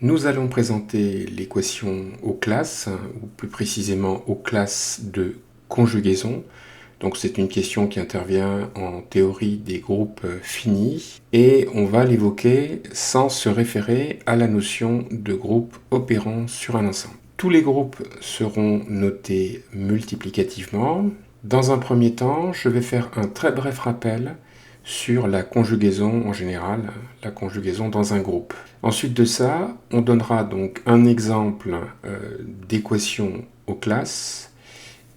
Nous allons présenter l'équation aux classes, ou plus précisément aux classes de conjugaison. Donc c'est une question qui intervient en théorie des groupes finis et on va l'évoquer sans se référer à la notion de groupe opérant sur un ensemble. Tous les groupes seront notés multiplicativement. Dans un premier temps, je vais faire un très bref rappel sur la conjugaison en général, la conjugaison dans un groupe. Ensuite de ça, on donnera donc un exemple d'équation aux classes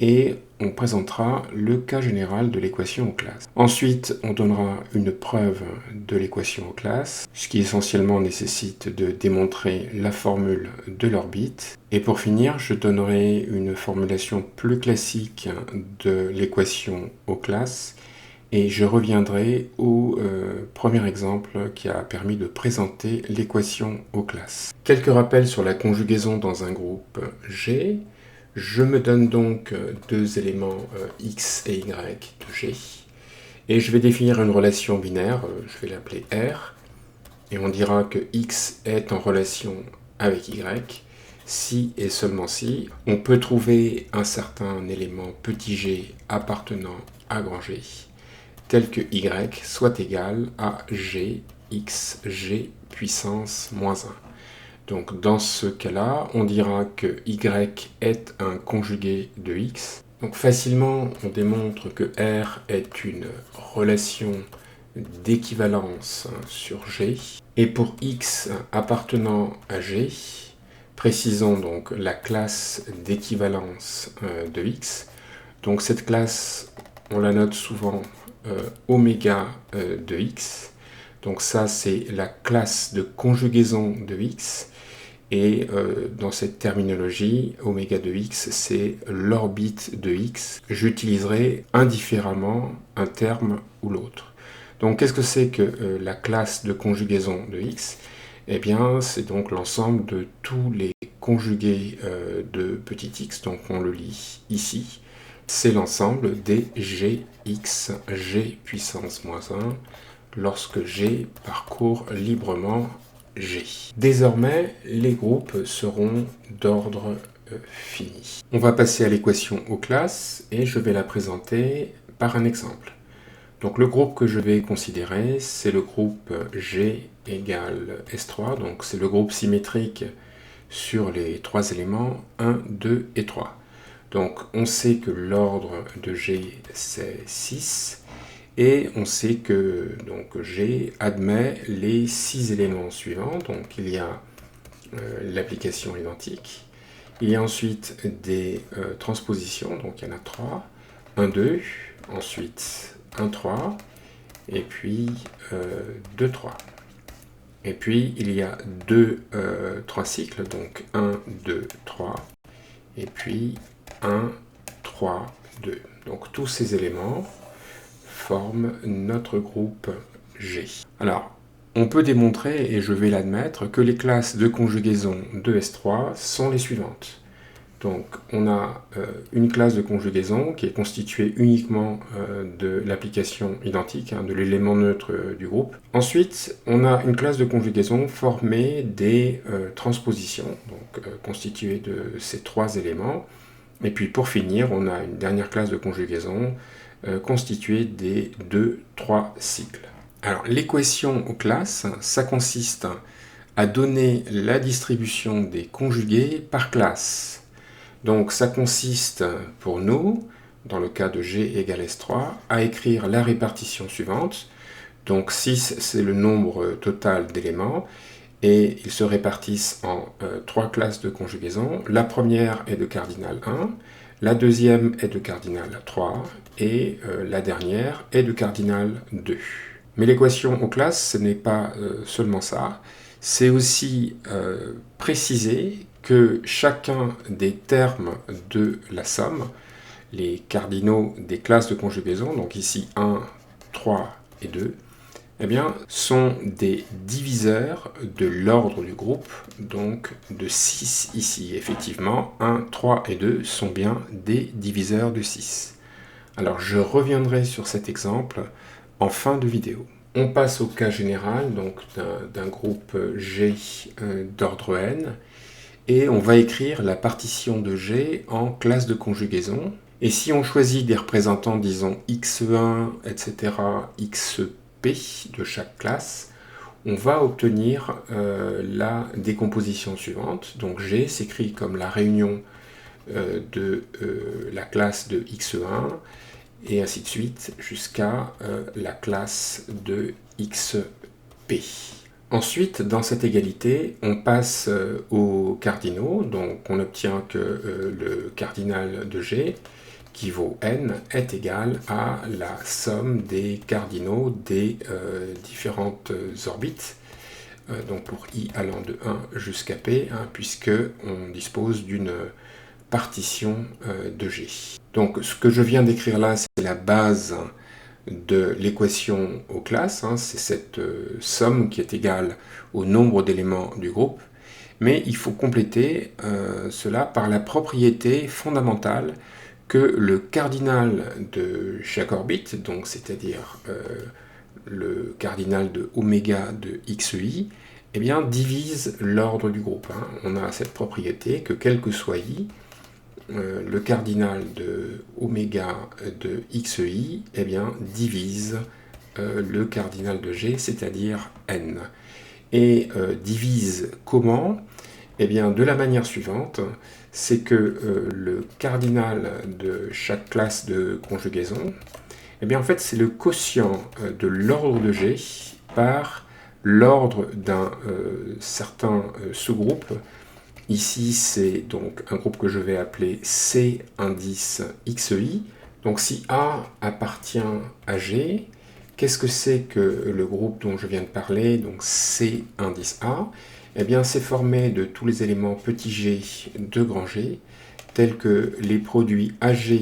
et on présentera le cas général de l'équation aux classes. Ensuite, on donnera une preuve de l'équation aux classes, ce qui essentiellement nécessite de démontrer la formule de l'orbite. Et pour finir, je donnerai une formulation plus classique de l'équation aux classes et je reviendrai au premier exemple qui a permis de présenter l'équation aux classes. Quelques rappels sur la conjugaison dans un groupe G. Je me donne donc deux éléments x et y de G. Et je vais définir une relation binaire, je vais l'appeler R. Et on dira que x est en relation avec y, si et seulement si on peut trouver un certain élément petit g appartenant à grand G, tel que y soit égal à g x g puissance moins 1. Donc dans ce cas-là, on dira que y est un conjugué de x. Donc facilement, on démontre que R est une relation d'équivalence sur G. Et pour x appartenant à G, précisons donc la classe d'équivalence de x. Donc cette classe, on la note souvent oméga de x. Donc ça, c'est la classe de conjugaison de x. Et dans cette terminologie, oméga de x, c'est l'orbite de x. J'utiliserai indifféremment un terme ou l'autre. Donc qu'est-ce que c'est que la classe de conjugaison de x? Eh bien, c'est donc l'ensemble de tous les conjugués de petit x, donc on le lit ici. C'est l'ensemble des gx, g puissance moins 1, lorsque g parcourt librement G. Désormais, les groupes seront d'ordre fini. On va passer à l'équation aux classes et je vais la présenter par un exemple. Donc le groupe que je vais considérer, c'est le groupe G égale S3, donc c'est le groupe symétrique sur les trois éléments 1, 2 et 3. Donc on sait que l'ordre de G c'est 6. Et on sait que donc, G admet les 6 éléments suivants. Donc il y a l'application identique. Il y a ensuite des transpositions. Donc il y en a 3. 1, 2. Ensuite 1, 3. Et puis 2, 3. Et puis il y a 3 cycles. Donc 1, 2, 3. Et puis 1, 3, 2. Donc tous ces éléments forme notre groupe G. Alors, on peut démontrer, et je vais l'admettre, que les classes de conjugaison de S3 sont les suivantes. Donc, on a une classe de conjugaison qui est constituée uniquement de l'application identique, de l'élément neutre du groupe. Ensuite, on a une classe de conjugaison formée des transpositions, donc constituée de ces trois éléments. Et puis, pour finir, on a une dernière classe de conjugaison constituée des 2-3 cycles. Alors l'équation aux classes, ça consiste à donner la distribution des conjugués par classe. Donc ça consiste pour nous, dans le cas de G égale S3, à écrire la répartition suivante. Donc 6, c'est le nombre total d'éléments, et ils se répartissent en 3 classes de conjugaison. La première est de cardinal 1, la deuxième est de cardinal 3 et la dernière est de cardinal 2. Mais l'équation aux classes, ce n'est pas seulement ça, c'est aussi préciser que chacun des termes de la somme, les cardinaux des classes de conjugaison, donc ici 1, 3 et 2, eh bien, sont des diviseurs de l'ordre du groupe, donc de 6 ici. Effectivement, 1, 3 et 2 sont bien des diviseurs de 6. Alors, je reviendrai sur cet exemple en fin de vidéo. On passe au cas général, donc d'un groupe G d'ordre n, et on va écrire la partition de G en classe de conjugaison. Et si on choisit des représentants, disons x1, etc., xp de chaque classe, on va obtenir la décomposition suivante. Donc G s'écrit comme la réunion de la classe de x1, et ainsi de suite jusqu'à la classe de xp. Ensuite, dans cette égalité, on passe aux cardinaux, donc on obtient que le cardinal de G, qui vaut n, est égal à la somme des cardinaux des différentes orbites, donc pour i allant de 1 jusqu'à p, puisque on dispose d'une partition de G. Donc ce que je viens d'écrire là, c'est la base de l'équation aux classes, c'est cette somme qui est égale au nombre d'éléments du groupe, mais il faut compléter cela par la propriété fondamentale que le cardinal de chaque orbite, donc c'est-à-dire le cardinal de oméga de xi, eh bien, divise l'ordre du groupe. On a cette propriété que quel que soit i, le cardinal de oméga de xi, eh bien, divise le cardinal de g, c'est-à-dire n. Et divise comment? Eh bien, de la manière suivante, c'est que le cardinal de chaque classe de conjugaison, eh bien, en fait, c'est le quotient de l'ordre de g par l'ordre d'un certain sous-groupe. Ici, c'est donc un groupe que je vais appeler C indice XI. Donc si A appartient à G, qu'est-ce que c'est que le groupe dont je viens de parler, donc C indice A? Eh bien, c'est formé de tous les éléments petit g de grand G, tels que les produits AG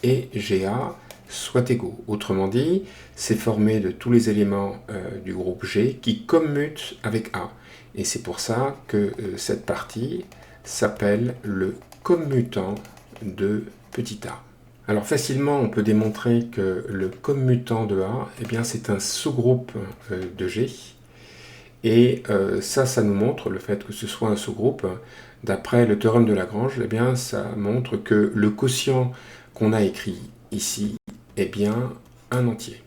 et GA soient égaux. Autrement dit, c'est formé de tous les éléments du groupe G qui commutent avec A. Et c'est pour ça que cette partie s'appelle le commutant de petit a. Alors facilement, on peut démontrer que le commutant de A, eh bien, c'est un sous-groupe de G. Et ça nous montre le fait que ce soit un sous-groupe. D'après le théorème de Lagrange, eh bien, ça montre que le quotient qu'on a écrit ici est bien un entier.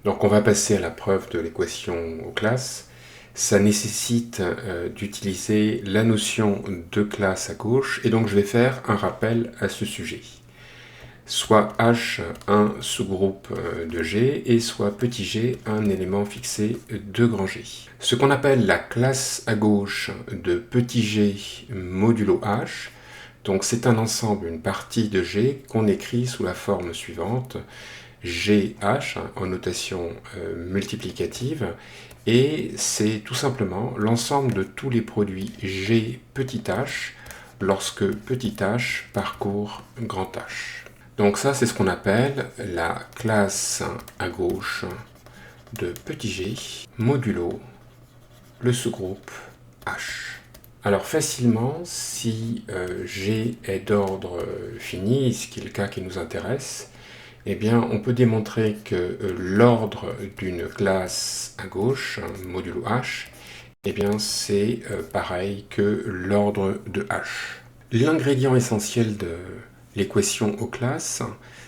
Donc on va passer à la preuve de l'équation aux classes. Ça nécessite d'utiliser la notion de classe à gauche, et donc je vais faire un rappel à ce sujet. Soit H un sous-groupe de G, et soit petit g un élément fixé de grand G. Ce qu'on appelle la classe à gauche de petit g modulo H, donc c'est un ensemble, une partie de G qu'on écrit sous la forme suivante, GH en notation multiplicative, et c'est tout simplement l'ensemble de tous les produits G petit h lorsque petit h parcourt grand H. Donc ça, c'est ce qu'on appelle la classe à gauche de petit g modulo le sous-groupe H. Alors facilement, si G est d'ordre fini, ce qui est le cas qui nous intéresse, eh bien, on peut démontrer que l'ordre d'une classe à gauche, modulo H, eh bien, c'est pareil que l'ordre de H. L'ingrédient essentiel de l'équation aux classes,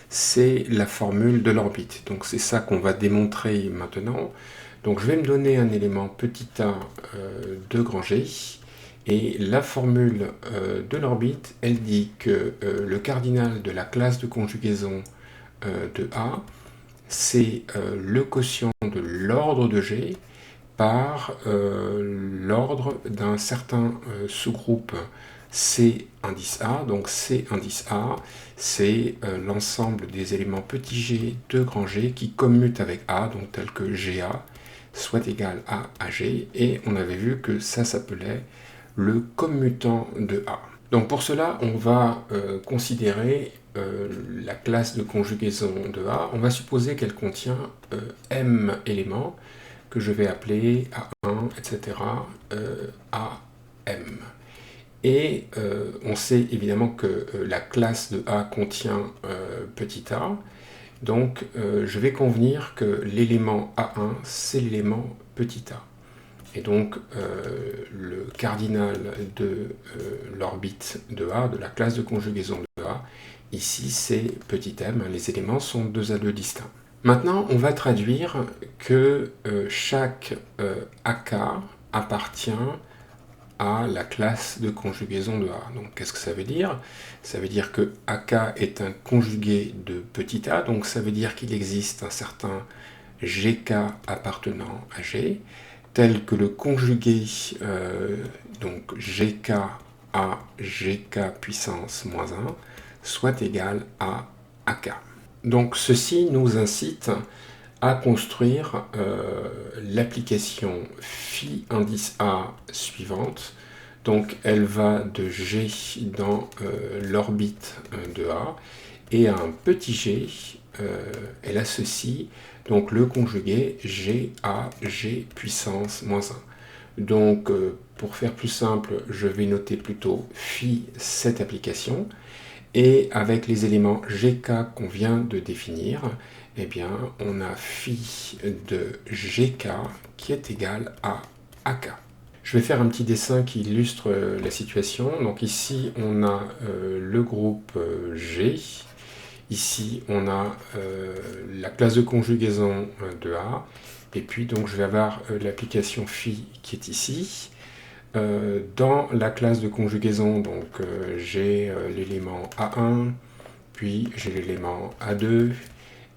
c'est la formule de l'orbite. Donc c'est ça qu'on va démontrer maintenant. Donc je vais me donner un élément petit a de grand G, et la formule de l'orbite, elle dit que le cardinal de la classe de conjugaison de A, c'est le quotient de l'ordre de G par l'ordre d'un certain sous-groupe C indice A. Donc C indice A, c'est l'ensemble des éléments petit g de grand G qui commutent avec A, donc tel que GA soit égal à AG, et on avait vu que ça s'appelait le commutant de A. Donc pour cela, on va considérer la classe de conjugaison de A. On va supposer qu'elle contient m éléments que je vais appeler A1, etc., AM. Et on sait évidemment que la classe de A contient petit a, Donc je vais convenir que l'élément A1 c'est l'élément petit a. Et donc le cardinal de l'orbite de A, de la classe de conjugaison de A, ici c'est petit m, les éléments sont 2 à 2 distincts. Maintenant on va traduire que chaque AK appartient à la classe de conjugaison de A. Donc qu'est-ce que ça veut dire? Ça veut dire que AK est un conjugué de petit a, donc ça veut dire qu'il existe un certain GK appartenant à G, tel que le conjugué donc GK à GK puissance moins 1 soit égal à AK. Donc ceci nous incite à construire l'application phi indice A suivante. Donc elle va de G dans l'orbite de A et à un petit g, elle associe donc le conjugué G à G puissance moins 1. Donc pour faire plus simple, je vais noter plutôt phi cette application. Et avec les éléments GK qu'on vient de définir, eh bien, on a phi de GK qui est égal à AK. Je vais faire un petit dessin qui illustre la situation. Donc ici, on a le groupe G. Ici, on a la classe de conjugaison de A. Et puis, donc, je vais avoir l'application phi qui est ici. Dans la classe de conjugaison, donc j'ai l'élément A1, puis j'ai l'élément A2,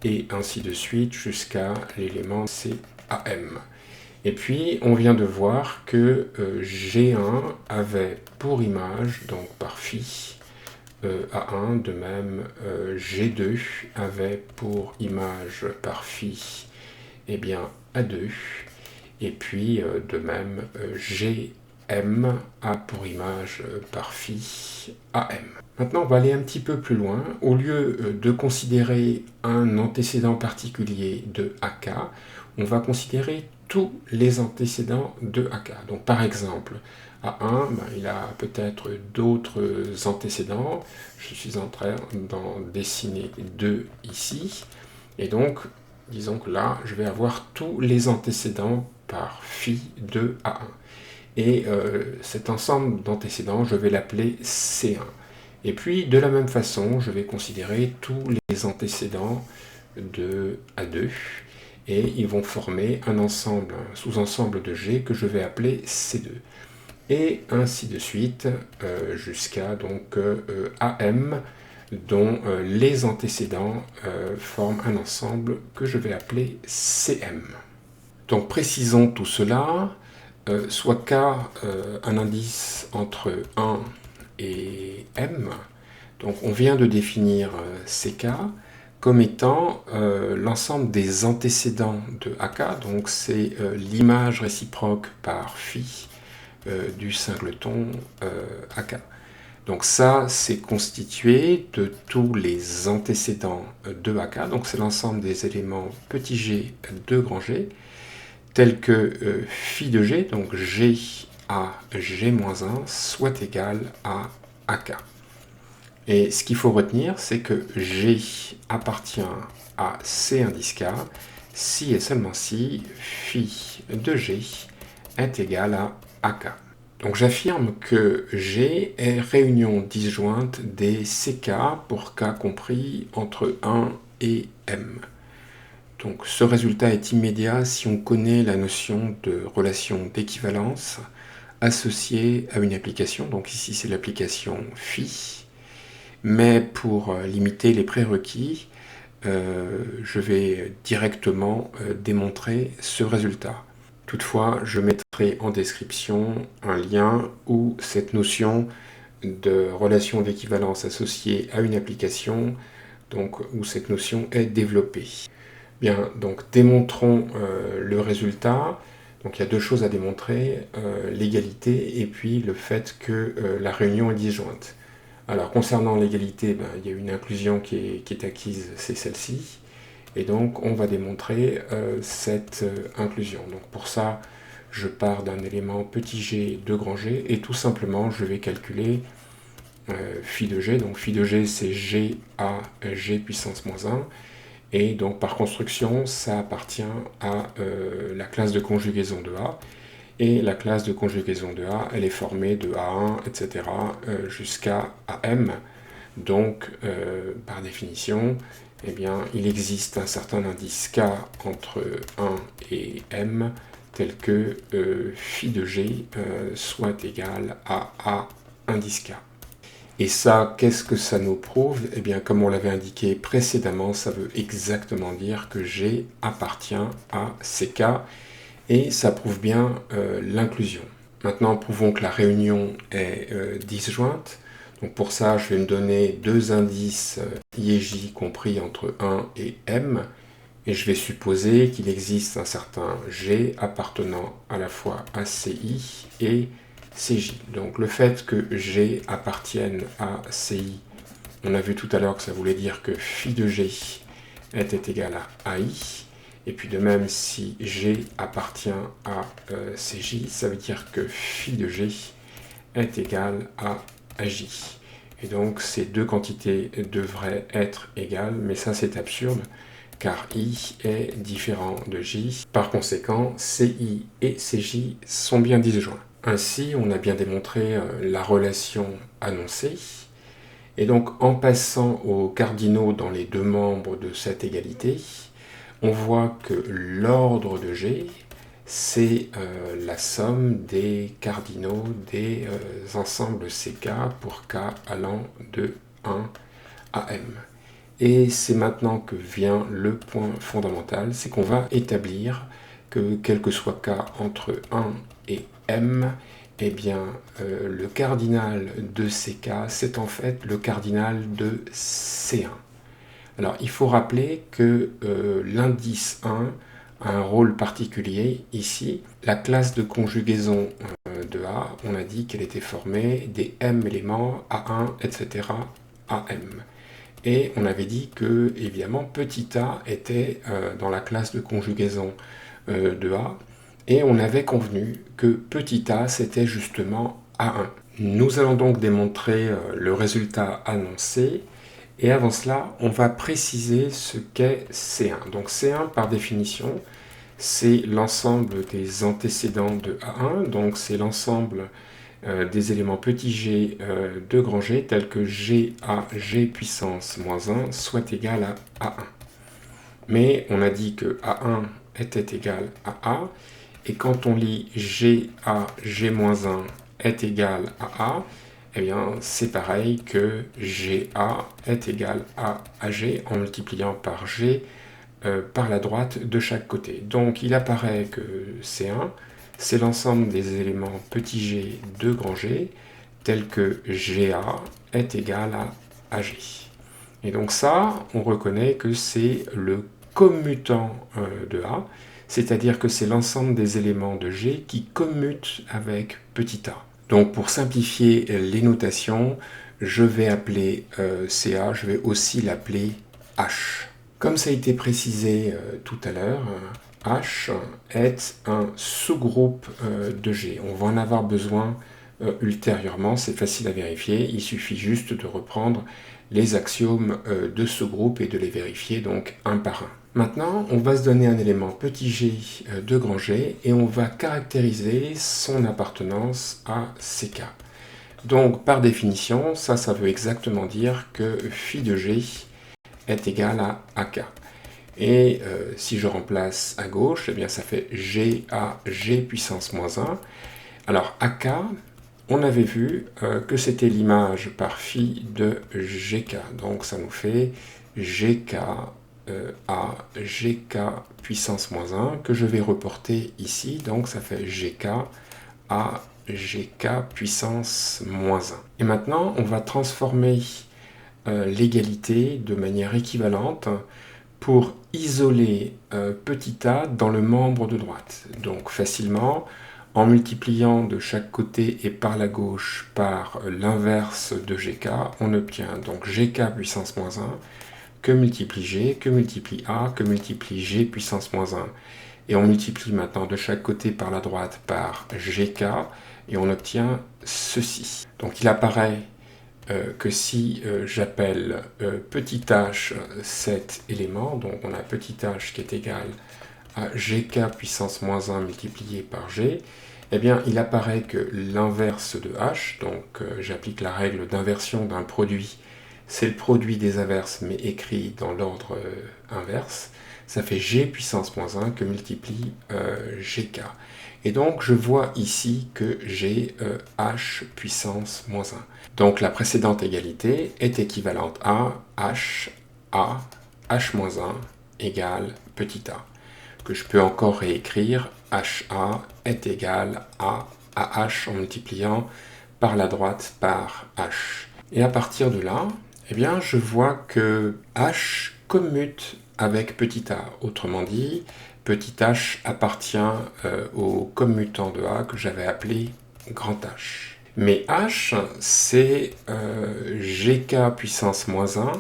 et ainsi de suite jusqu'à l'élément CAM. Et puis on vient de voir que G1 avait pour image, donc par phi, A1, de même G2 avait pour image par phi, eh bien A2, et puis de même GM a pour image par phi AM. Maintenant, on va aller un petit peu plus loin. Au lieu de considérer un antécédent particulier de AK, on va considérer tous les antécédents de AK. Donc par exemple, A1, il a peut-être d'autres antécédents. Je suis en train d'en dessiner 2 ici. Et donc, disons que là, je vais avoir tous les antécédents par phi de A1. Et cet ensemble d'antécédents, je vais l'appeler C1. Et puis, de la même façon, je vais considérer tous les antécédents de A2. Et ils vont former un ensemble, un sous-ensemble de G que je vais appeler C2. Et ainsi de suite, jusqu'à donc AM, dont les antécédents forment un ensemble que je vais appeler CM. Donc précisons tout cela, soit K un indice entre 1 et M, donc on vient de définir CK comme étant l'ensemble des antécédents de AK, donc c'est l'image réciproque par phi du singleton AK. Donc ça, c'est constitué de tous les antécédents de AK, donc c'est l'ensemble des éléments petit g de grand G, tels que phi de G, donc G à G-1, soit égal à AK. Et ce qu'il faut retenir, c'est que G appartient à C indice K, si et seulement si phi de G est égal à AK. Donc j'affirme que G est réunion disjointe des CK pour K compris entre 1 et M. Donc ce résultat est immédiat si on connaît la notion de relation d'équivalence associée à une application. Donc ici c'est l'application phi. Mais pour limiter les prérequis, je vais directement démontrer ce résultat. Toutefois, je mettrai en description un lien où cette notion de relation d'équivalence associée à une application, donc où cette notion est développée. Bien, donc démontrons le résultat. Donc il y a 2 choses à démontrer, l'égalité et puis le fait que la réunion est disjointe. Alors concernant l'égalité, il y a une inclusion qui est acquise, c'est celle-ci. Et donc on va démontrer cette inclusion. Donc pour ça, je pars d'un élément petit g de grand G et tout simplement je vais calculer phi de G. Donc phi de G c'est G à G puissance moins 1. Et donc par construction, ça appartient à la classe de conjugaison de A. Et la classe de conjugaison de A, elle est formée de A1, etc. Jusqu'à AM. Donc, par définition, eh bien, il existe un certain indice K entre 1 et M, tel que phi de G soit égal à A indice K. Et ça, qu'est-ce que ça nous prouve? Eh bien, comme on l'avait indiqué précédemment, ça veut exactement dire que G appartient à CK, et ça prouve bien l'inclusion. Maintenant, prouvons que la réunion est disjointe. Donc pour ça, je vais me donner deux indices I et J compris entre 1 et M, et je vais supposer qu'il existe un certain G appartenant à la fois à CI et CJ. Donc le fait que G appartienne à CI, on a vu tout à l'heure que ça voulait dire que phi de G était égal à AI. Et puis de même, si G appartient à CJ, ça veut dire que phi de G est égal à AJ. Et donc ces deux quantités devraient être égales, mais ça c'est absurde, car I est différent de J. Par conséquent, CI et CJ sont bien disjoints. Ainsi, on a bien démontré la relation annoncée. Et donc, en passant aux cardinaux dans les deux membres de cette égalité, on voit que l'ordre de G, c'est la somme des cardinaux des ensembles CK pour K allant de 1 à M. Et c'est maintenant que vient le point fondamental, c'est qu'on va établir que quel que soit K entre 1 et M, eh bien, le cardinal de CK, c'est en fait le cardinal de C1. Alors, il faut rappeler que l'indice 1 a un rôle particulier ici. La classe de conjugaison de A, on a dit qu'elle était formée des M éléments A1, etc., AM. Et on avait dit que, évidemment, petit a était dans la classe de conjugaison de A, et on avait convenu que petit a, c'était justement A1. Nous allons donc démontrer le résultat annoncé, et avant cela, on va préciser ce qu'est C1. Donc C1, par définition, c'est l'ensemble des antécédents de A1, donc c'est l'ensemble des éléments petit g de grand G, tels que G à G puissance moins 1 soit égal à A1. Mais on a dit que A1 était égal à A, et quand on lit G à G moins 1 est égal à A, eh bien c'est pareil que GA est égal à AG en multipliant par G par la droite de chaque côté. Donc il apparaît que C1, c'est l'ensemble des éléments petit g de grand G, tels que GA est égal à AG. Et donc ça, on reconnaît que c'est le commutant de A, c'est-à-dire que c'est l'ensemble des éléments de G qui commutent avec petit a. Donc pour simplifier les notations, je vais appeler CA, je vais aussi l'appeler H. Comme ça a été précisé tout à l'heure, H est un sous-groupe de G. On va en avoir besoin ultérieurement, c'est facile à vérifier, il suffit juste de reprendre les axiomes de ce groupe et de les vérifier donc un par un. Maintenant, on va se donner un élément petit g de grand G et on va caractériser son appartenance à CK. Donc, par définition, ça veut exactement dire que phi de G est égal à AK. Et si je remplace à gauche, eh bien ça fait G à G puissance moins 1. Alors AK, on avait vu que c'était l'image par phi de GK. Donc ça nous fait GK à GK puissance moins 1 que je vais reporter ici. Donc ça fait GK à GK puissance moins 1. Et maintenant, on va transformer l'égalité de manière équivalente pour isoler petit a dans le membre de droite. Donc facilement, en multipliant de chaque côté et par la gauche par l'inverse de GK, on obtient donc GK puissance moins 1 que multiplie G, que multiplie A, que multiplie G puissance moins 1. Et on multiplie maintenant de chaque côté par la droite par GK, et on obtient ceci. Donc il apparaît que si j'appelle petit h cet élément, donc on a petit h qui est égal à gk puissance moins 1 multiplié par g, eh bien il apparaît que l'inverse de h, donc j'applique la règle d'inversion d'un produit, c'est le produit des inverses mais écrit dans l'ordre inverse, ça fait g puissance moins 1 que multiplie gk. Et donc je vois ici que j'ai h puissance moins 1. Donc la précédente égalité est équivalente à h moins 1 égale petit a, que je peux encore réécrire HA est égal à AH en multipliant par la droite par H. Et à partir de là, eh bien, je vois que H commute avec petit a. Autrement dit, petit h appartient au commutant de A que j'avais appelé grand H. Mais H, c'est gk puissance moins 1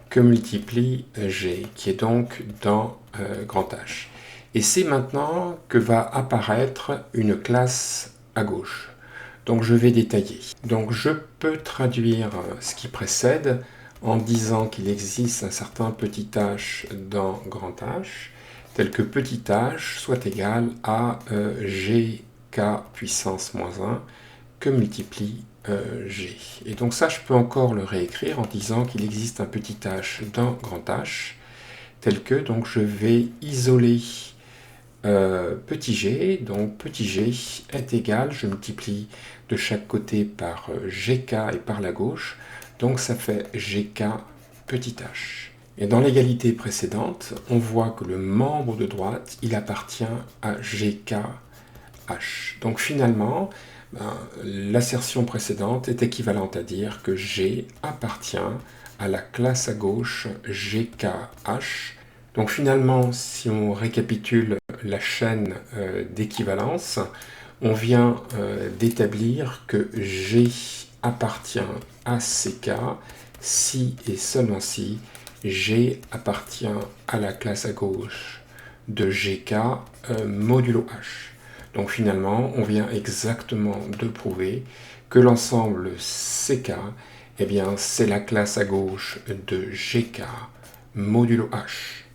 que multiplie G, qui est donc dans grand H. Et c'est maintenant que va apparaître une classe à gauche. Donc je vais détailler. Donc je peux traduire ce qui précède en disant qu'il existe un certain petit h dans grand H, tel que petit h soit égal à gk puissance moins 1 que multiplie G. Et donc ça, je peux encore le réécrire en disant qu'il existe un petit h dans grand H, tel que donc je vais isoler petit g, donc petit g est égal, je multiplie de chaque côté par gk et par la gauche, donc ça fait gk petit h. Et dans l'égalité précédente, on voit que le membre de droite, il appartient à gk h. Donc finalement, l'assertion précédente est équivalente à dire que G appartient à la classe à gauche GKH. Donc finalement, si on récapitule la chaîne d'équivalence, on vient d'établir que G appartient à CK si et seulement si G appartient à la classe à gauche de GK modulo H. Donc finalement, on vient exactement de prouver que l'ensemble CK, eh bien, c'est la classe à gauche de GK modulo H.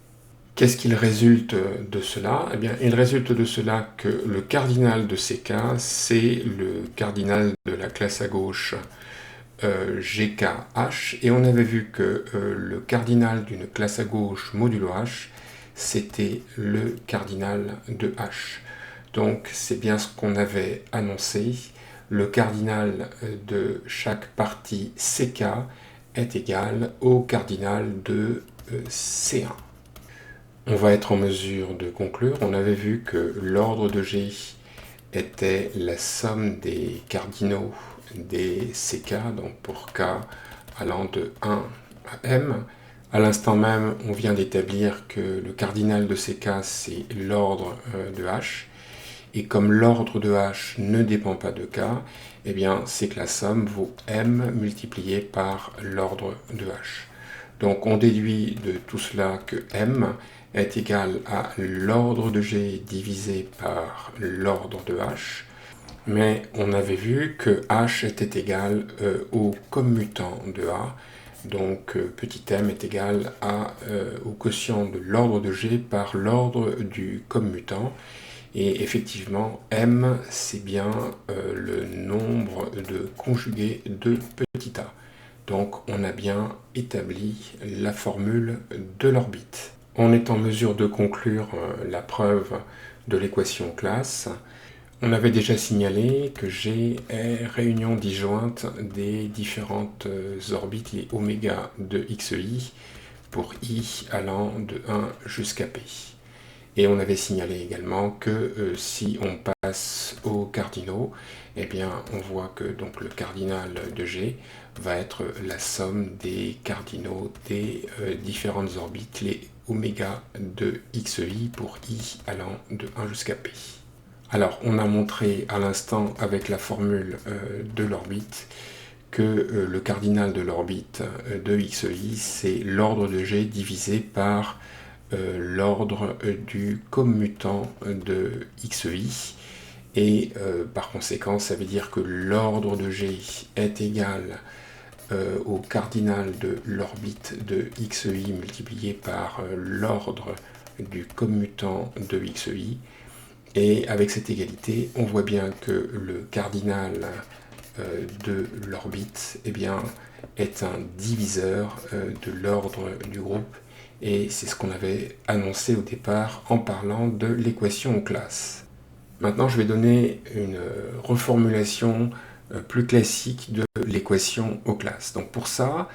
Qu'est-ce qu'il résulte de cela? Eh bien, il résulte de cela que le cardinal de CK, c'est le cardinal de la classe à gauche GKH, et on avait vu que le cardinal d'une classe à gauche modulo H, c'était le cardinal de H. Donc c'est bien ce qu'on avait annoncé, le cardinal de chaque partie CK est égal au cardinal de C1. On va être en mesure de conclure. On avait vu que l'ordre de G était la somme des cardinaux des CK, donc pour K allant de 1 à M. À l'instant même, on vient d'établir que le cardinal de CK, c'est l'ordre de H. Et comme l'ordre de H ne dépend pas de K, eh bien, c'est que la somme vaut M multiplié par l'ordre de H. Donc on déduit de tout cela que M est égal à l'ordre de G divisé par l'ordre de H, mais on avait vu que H était égal au commutant de A, donc petit m est égal au quotient de l'ordre de G par l'ordre du commutant, et effectivement M c'est bien le nombre de conjugués de petit a. Donc on a bien établi la formule de l'orbite. On est en mesure de conclure la preuve de l'équation classe. On avait déjà signalé que G est réunion disjointe des différentes orbites, les oméga de xi, pour i allant de 1 jusqu'à p. Et on avait signalé également que si on passe aux cardinaux, eh bien on voit que donc, le cardinal de G va être la somme des cardinaux des différentes orbites, les oméga de xi pour i allant de 1 jusqu'à p. Alors on a montré à l'instant avec la formule de l'orbite que le cardinal de l'orbite de xi, c'est l'ordre de G divisé par l'ordre du commutant de xi, et par conséquent ça veut dire que l'ordre de G est égal au cardinal de l'orbite de xi multiplié par l'ordre du commutant de xi. Et avec cette égalité, on voit bien que le cardinal de l'orbite est un diviseur de l'ordre du groupe. Et c'est ce qu'on avait annoncé au départ en parlant de l'équation aux classes. Maintenant, je vais donner une reformulation plus classique de l'équation aux classes. Donc pour ça,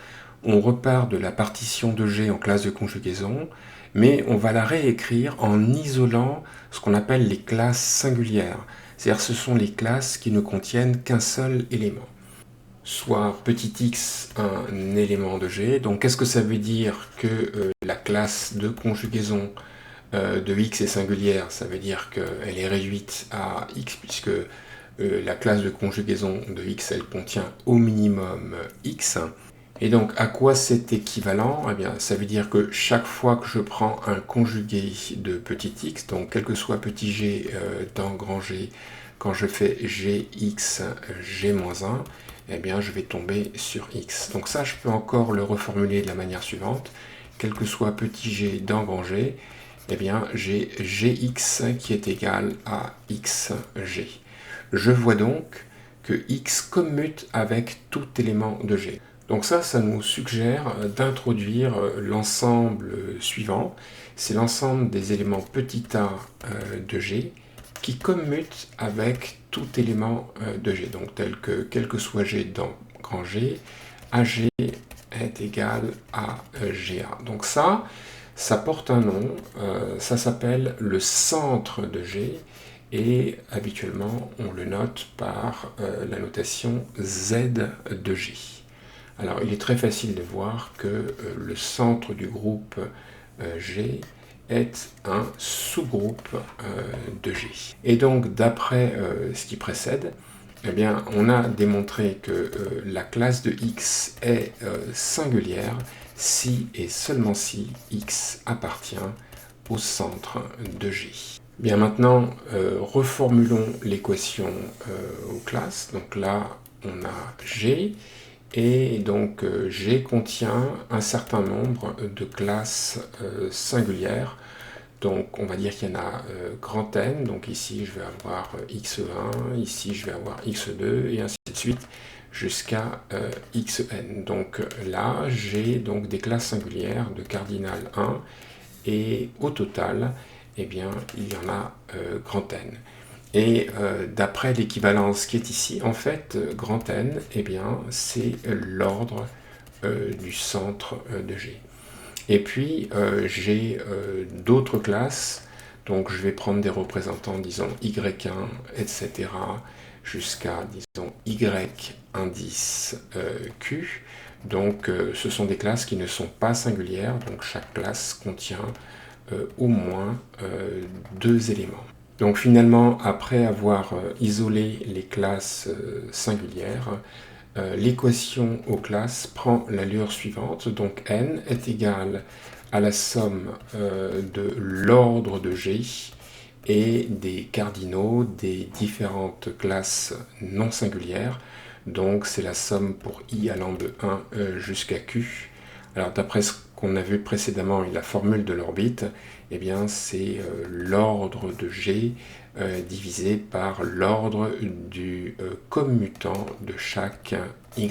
on repart de la partition de G en classe de conjugaison, mais on va la réécrire en isolant ce qu'on appelle les classes singulières. C'est-à-dire ce sont les classes qui ne contiennent qu'un seul élément. Soit petit x, un élément de G. Donc qu'est-ce que ça veut dire que la classe de conjugaison de x est singulière? Ça veut dire qu'elle est réduite à x, puisque la classe de conjugaison de x, elle contient au minimum x. Et donc, à quoi c'est équivalent? Eh bien, ça veut dire que chaque fois que je prends un conjugué de petit x, donc quel que soit petit g dans grand G, quand je fais gx, g-1, eh bien, je vais tomber sur x. Donc ça, je peux encore le reformuler de la manière suivante. Quel que soit petit g dans grand G, eh bien, j'ai gx qui est égal à xg. Je vois donc que x commute avec tout élément de G. Donc ça nous suggère d'introduire l'ensemble suivant. C'est l'ensemble des éléments petit a de G qui commutent avec tout élément de G. Donc tel que quel que soit G dans grand G, AG est égal à GA. Donc ça porte un nom, ça s'appelle le centre de G. Et habituellement, on le note par la notation Z de G. Alors, il est très facile de voir que le centre du groupe G est un sous-groupe de G. Et donc, d'après ce qui précède, eh bien, on a démontré que la classe de X est singulière si et seulement si X appartient au centre de G. Bien, maintenant, reformulons l'équation aux classes. Donc là, on a G, et donc G contient un certain nombre de classes singulières. Donc on va dire qu'il y en a grand N, donc ici je vais avoir x1, ici je vais avoir x2, et ainsi de suite, jusqu'à xn. Donc là, j'ai donc des classes singulières de cardinal 1, et au total, eh bien, il y en a grand N. Et d'après l'équivalence qui est ici, en fait, grand N, eh bien, c'est l'ordre du centre de G. Et puis, j'ai d'autres classes, donc je vais prendre des représentants, disons, y1, etc., jusqu'à, disons, y indice q. Donc, ce sont des classes qui ne sont pas singulières, donc chaque classe contient au moins deux éléments. Donc finalement, après avoir isolé les classes singulières, l'équation aux classes prend l'allure suivante. Donc n est égal à la somme de l'ordre de G et des cardinaux des différentes classes non singulières. Donc c'est la somme pour i allant de 1 jusqu'à q. Alors d'après ce qu'on a vu précédemment et la formule de l'orbite, eh bien c'est l'ordre de G divisé par l'ordre du commutant de chaque yi.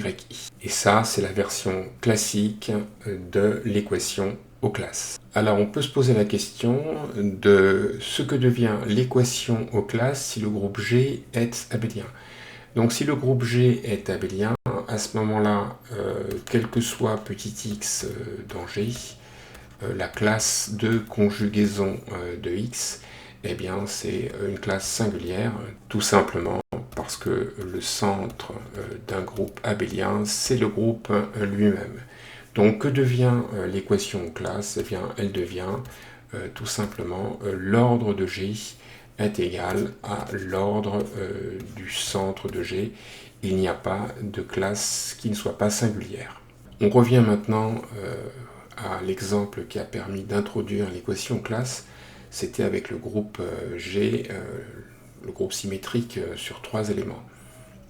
Et ça, c'est la version classique de l'équation aux classes. Alors on peut se poser la question de ce que devient l'équation aux classes si le groupe G est abélien. Donc si le groupe G est abélien, à ce moment-là, quel que soit petit x dans G, la classe de conjugaison de x, eh bien c'est une classe singulière, tout simplement parce que le centre d'un groupe abélien, c'est le groupe lui-même. Donc que devient l'équation aux classes? Eh bien elle devient tout simplement l'ordre de G est égal à l'ordre du centre de G. Il n'y a pas de classe qui ne soit pas singulière. On revient maintenant à l'exemple qui a permis d'introduire l'équation classe. C'était avec le groupe G, le groupe symétrique sur trois éléments.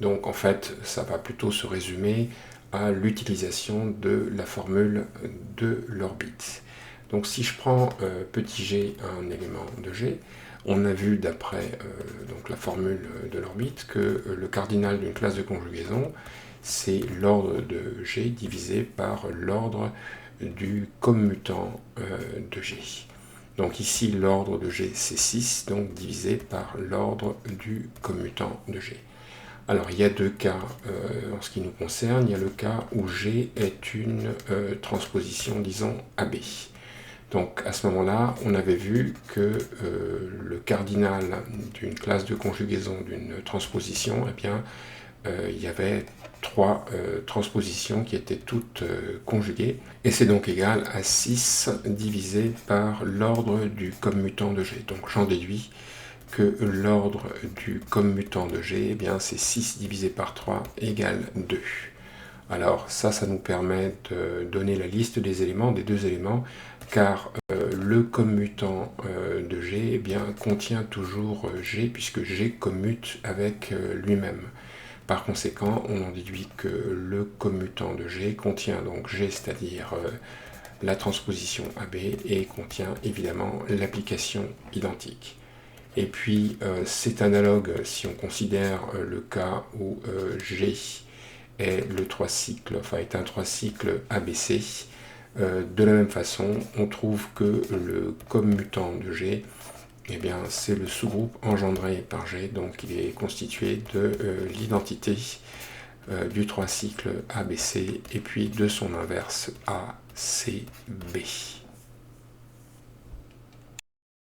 Donc en fait, ça va plutôt se résumer à l'utilisation de la formule de l'orbite. Donc si je prends petit g un élément de g, on a vu d'après donc la formule de l'orbite que le cardinal d'une classe de conjugaison, c'est l'ordre de g divisé par l'ordre du commutant de g. Donc ici, l'ordre de g, c'est 6, donc divisé par l'ordre du commutant de g. Alors, il y a deux cas en ce qui nous concerne. Il y a le cas où g est une transposition, disons, AB. Donc, à ce moment-là, on avait vu que le cardinal d'une classe de conjugaison d'une transposition, eh bien, il y avait trois transpositions qui étaient toutes conjuguées, et c'est donc égal à 6 divisé par l'ordre du commutant de g. Donc j'en déduis que l'ordre du commutant de g, eh bien, c'est 6 divisé par 3 égale 2. Alors ça nous permet de donner la liste des éléments, des deux éléments, car le commutant de g eh bien, contient toujours g, puisque g commute avec lui-même. Par conséquent, on en déduit que le commutant de g contient donc g, c'est-à-dire la transposition AB, et contient évidemment l'application identique. Et puis, c'est analogue si on considère le cas où G est le 3 cycles, enfin est un 3 cycles ABC. De la même façon, on trouve que le commutant de G, eh bien, c'est le sous-groupe engendré par G, donc il est constitué de l'identité du 3 cycles ABC et puis de son inverse ACB.